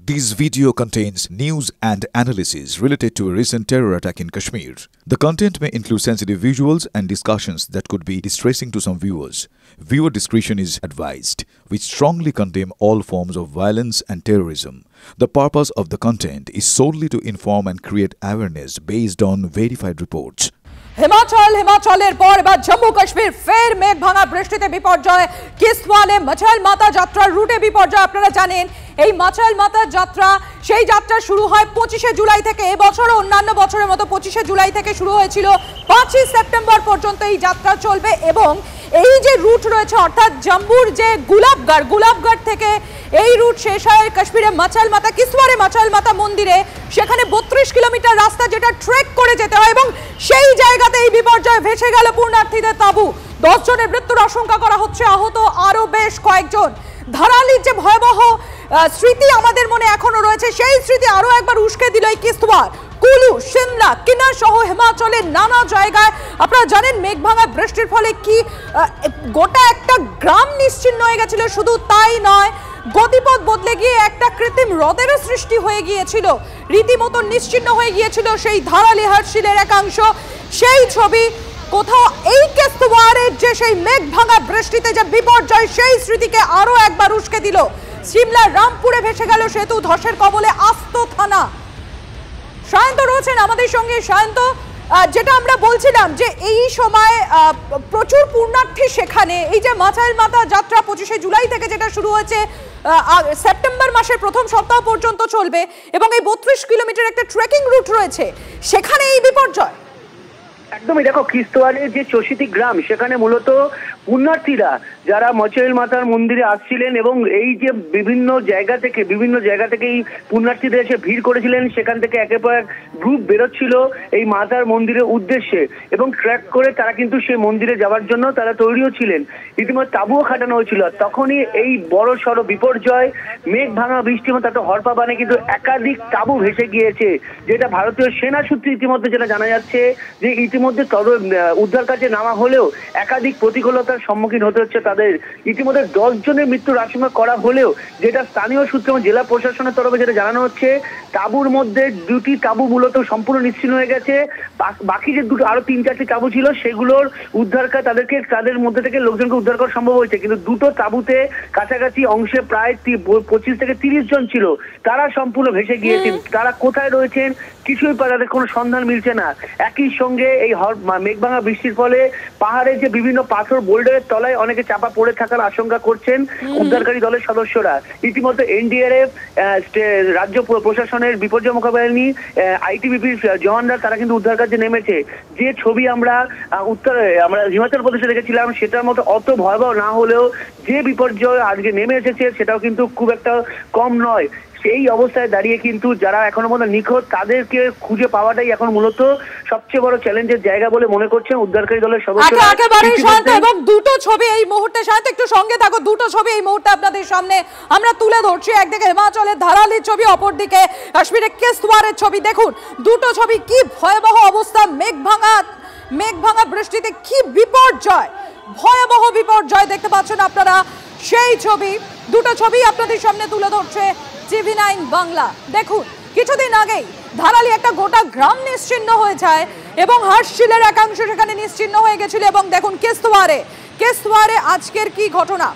This video contains news and analysis related to a recent terror attack in Kashmir. The content may include sensitive visuals and discussions that could be distressing to some viewers. Viewer discretion is advised. We strongly condemn all forms of violence and terrorism. The purpose of the content is solely to inform and create awareness based on verified reports. হিমাচলের পর এবার জম্মু কাশ্মীর ফের মেঘ ভাঙা বৃষ্টিতে বিপর্যয়। কিস্তওয়ালে মাছাল মাতা যাত্রার রুটে বিপর্যয়। আপনারা জানেন এই মাছাল মাতা যাত্রা সেই যাত্রা শুরু হয় 25শে জুলাই থেকে। এবছরও অন্যান্য বছরের মতো 25শে জুলাই থেকে শুরু হয়েছিল। 5ই সেপ্টেম্বর পর্যন্ত এই যাত্রা চলবে এবং এই যে রুট রয়েছে অর্থাৎ জম্মুর যে গুলাবগড় থেকে এই রুট শেষ হয় কাশ্মীরে মাছাল মাতা কিস্তওয়ারে মাছাল মাতা মন্দিরে। সেখানে 32 কিলোমিটার রাস্তা যেটা ট্রেক করে যেতে হয় এবং সেই জায়গাতে এই বিপর্যয় ভেসে গেল পূর্ণার্থীদের তাঁবু। 10 জনের মৃত্যুর আশঙ্কা করা হচ্ছে, আহত আরো বেশ কয়েকজন। ধারালির যে ভয়াবহ স্মৃতি আমাদের মনে এখনো রয়েছে সেই স্মৃতি আরো একবার উস্কে দিল এই কিস্তওয়ার, কুলু, শিমলা, কিন্নর সহ হিমাচলের নানা জায়গায়। আপনারা জানেন মেঘভাঙা বৃষ্টির ফলে কি গোটা একটা গ্রাম নিশ্চিহ্ন হয়ে গেছিল। শুধু তাই নয়, গতিপথ বদলে গিয়ে একটা কৃত্রিম হ্রদেরও সৃষ্টি হয়ে গিয়েছিল। রীতিমতো নিশ্চিহ্ন হয়ে গিয়েছিল সেই ধারালি হার্শিলের একাংশ। সেই ছবি কোথাও এই কিস্তওয়ারের যে সেই মেঘ ভাঙা বৃষ্টিতে যে বিপর্যয় সেই স্মৃতিকে আরো একবার উস্কে দিল। সিমলার রামপুরে ভেসে গেল সেতু, ধসের কবলে আস্ত থানা। সায়ন্ত রয়েছেন আমাদের সঙ্গে। সায়ন্ত, যেটা আমরা বলছিলাম যে এই সময় প্রচুর পূর্ণার্থী সেখানে। এই যে মাছাল মাতা যাত্রা 25শে জুলাই থেকে যেটা শুরু হয়েছে সেপ্টেম্বর মাসের প্রথম সপ্তাহ পর্যন্ত চলবে এবং এই 32 কিলোমিটার একটা ট্রেকিং রুট রয়েছে, সেখানে এই বিপর্যয়। একদমই দেখো, কিস্তওয়ারের যে চষিতি গ্রাম সেখানে মূলত পুণ্যার্থীরা যারা মাছাল মাতার মন্দিরে আসছিলেন এবং এই যে বিভিন্ন জায়গা থেকে এই পুণ্যার্থীদের এসে ভিড় করেছিলেন, সেখান থেকে একের পর এক গ্রুপ বেরোচ্ছিল এই মাতার মন্দিরের উদ্দেশ্যে এবং ট্র্যাক করে তারা কিন্তু সেই মন্দিরে যাওয়ার জন্য তারা তৈরিও ছিলেন। ইতিমধ্যে তাঁবুও খাটানো হয়েছিল। তখনই এই বড় সড়ো বিপর্যয়, মেঘ ভাঙা বৃষ্টি এবং তাতে হরপা বানে কিন্তু একাধিক তাঁবু ভেসে গিয়েছে, যেটা ভারতীয় সেনা সূত্রে ইতিমধ্যে যেটা জানা যাচ্ছে যে ইতিমধ্যে উদ্ধার কাজে নামা হলেও একাধিক প্রতিকূলতার সম্মুখীন হতে হচ্ছে তাদের। ইতিমধ্যে 10 জনের মৃত্যুর আশঙ্কা করা হলেও যেটা স্থানীয় সূত্রে এবং জেলা প্রশাসনের তরফে যেটা জানানো হচ্ছে, তাঁবুর মধ্যে 2টি তাঁবু মূলত সম্পূর্ণ নিশ্চিহ্ন হয়ে গেছে। বাকি যে আরো 3-4টি তাঁবু ছিল সেগুলোর উদ্ধার কাজ তাদের মধ্যে থেকে লোকজনকে উদ্ধার করা সম্ভব হয়েছে, কিন্তু 2টো তাঁবুতে কাছাকাছি অংশে প্রায় 25 থেকে 30 জন ছিল, তারা সম্পূর্ণ ভেসে গিয়েছেন। তারা কোথায় রয়েছেন কিছুই তাদের কোনো সন্ধান মিলছে না। একই সঙ্গে এই মেঘভাঙা বৃষ্টির ফলে পাহাড়ে যে বিভিন্ন পাথর বোল্ডারের তলায় অনেকে চাপা পড়ে থাকার আশঙ্কা করছেন উদ্ধারকারী দলের সদস্যরা। ইতিমধ্যে এনডিআরএফ, রাজ্য প্রশাসনের বিপর্যয় মোকাবিলা বাহিনী, আইটিবিপির জওয়ানরা তারা কিন্তু উদ্ধার কাজে নেমেছে। যে ছবি আমরা হিমাচল প্রদেশে দেখেছিলাম সেটার মতো অত ভয়াবহ না হলেও যে বিপর্যয় আজকে নেমে এসেছে সেটাও কিন্তু খুব একটা কম নয়। সেই অবস্থায় দাঁড়িয়ে কিন্তু যারা এখনো পর্যন্ত নিখোঁজ তাদেরকে খুঁজে পাওয়াটাই এখন মূলত সবচেয়ে বড় চ্যালেঞ্জের জায়গা বলে মনে করছেন উদ্ধারকারী দলের সদস্যরা। একেবারে শান্ত এবং দুটো ছবি এই মুহূর্তে, শান্ত একটু সঙ্গে থাকো, দুটো ছবি এই মুহূর্তে আপনাদের সামনে আমরা তুলে ধরছি। একদিকে হিমাচলের ধারালির ছবি, অপরদিকে কাশ্মীরের কিস্তওয়ারের ছবি। দেখুন দুটো ছবি, কি ভয়াবহ অবস্থা। মেঘ ভাঙা বৃষ্টিতে কি বিপর্যয়, ভয়াবহ বিপর্যয় দেখতে পাচ্ছেন আপনারা। সেই ছবি, দুটো ছবি আপনাদের সামনে তুলে ধরছে TV9 বাংলা। দেখুন কিছুদিন আগেই ধারালি একটা গোটা গ্রাম নিশ্চিহ্ন হয়ে যায় এবং হার্শিলের একাংশ সেখানে নিশ্চিহ্ন হয়ে গেছিল। এবং দেখুন কিস্তওয়ারে আজকের কি ঘটনা।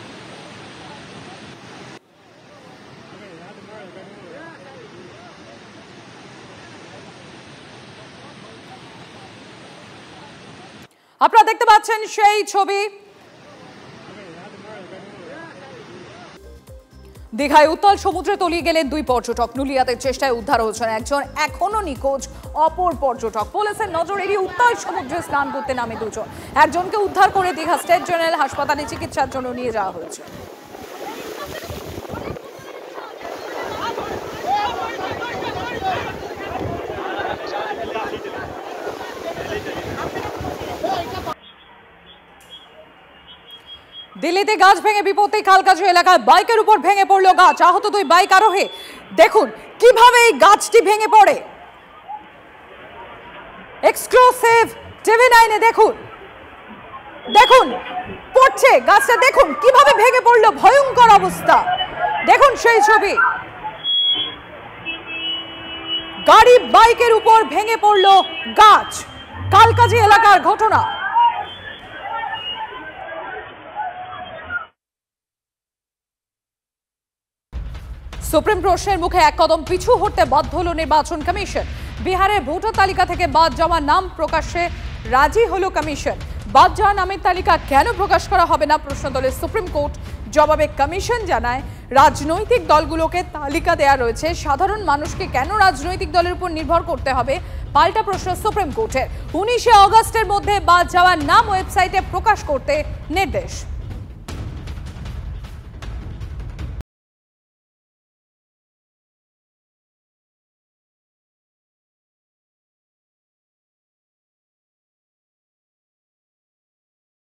আপনারা দেখতে পাচ্ছেন সেই ছবি। দীঘায় উত্তাল সমুদ্রে তলিয়ে গেলেন 2 পর্যটক। নুলিয়াতের চেষ্টায় উদ্ধার হয়েছেন একজন এখনো নিখোঁজ অপর পর্যটক। পুলিশের নজর এড়িয়ে উত্তাল সমুদ্রে স্নান করতে নামে 2 জন। একজনকে উদ্ধার করে দীঘা স্টেট জেনারেল হাসপাতালে চিকিৎসার জন্য নিয়ে যাওয়া হয়েছে। দিল্লিতে গাছ ভেঙে বিপত্তি। খালকাজু এলাকায় বাইকের উপর ভেঙে পড়লো গাছ, আহত 2 বাইক আরোহী। দেখুন কিভাবে এই গাছটি ভেঙে পড়ে। এক্সক্লুসিভ TV9 দেখুন পড়ছে গাছটা, দেখুন কিভাবে ভেঙে পড়লো, ভয়ঙ্কর অবস্থা। দেখুন সেই ছবি। গাড়ি বাইকের উপর ভেঙে পড়ল গাছ। কালকাজি এলাকার ঘটনা। সুপ্রিম প্রশ্নের মুখে এক কদম পিছু হতে বাধ্য হল নির্বাচন কমিশন। বিহারের ভোটার তালিকা থেকে বাদ যাওয়া নাম প্রকাশে রাজি হলো কমিশন। বাদ যাওয়া নামের তালিকা কেন প্রকাশ করা হবে না প্রশ্ন তোলে সুপ্রিম কোর্ট। জবাবে কমিশন জানায়, রাজনৈতিক দলগুলোকে তালিকা দেয়া রয়েছে, সাধারণ মানুষকে কেন রাজনৈতিক দলের উপর নির্ভর করতে হবে? পাল্টা প্রশ্ন সুপ্রিম কোর্টের। 19 আগস্টের মধ্যে বাদ যাওয়ার নাম ওয়েবসাইটে প্রকাশ করতে নির্দেশ।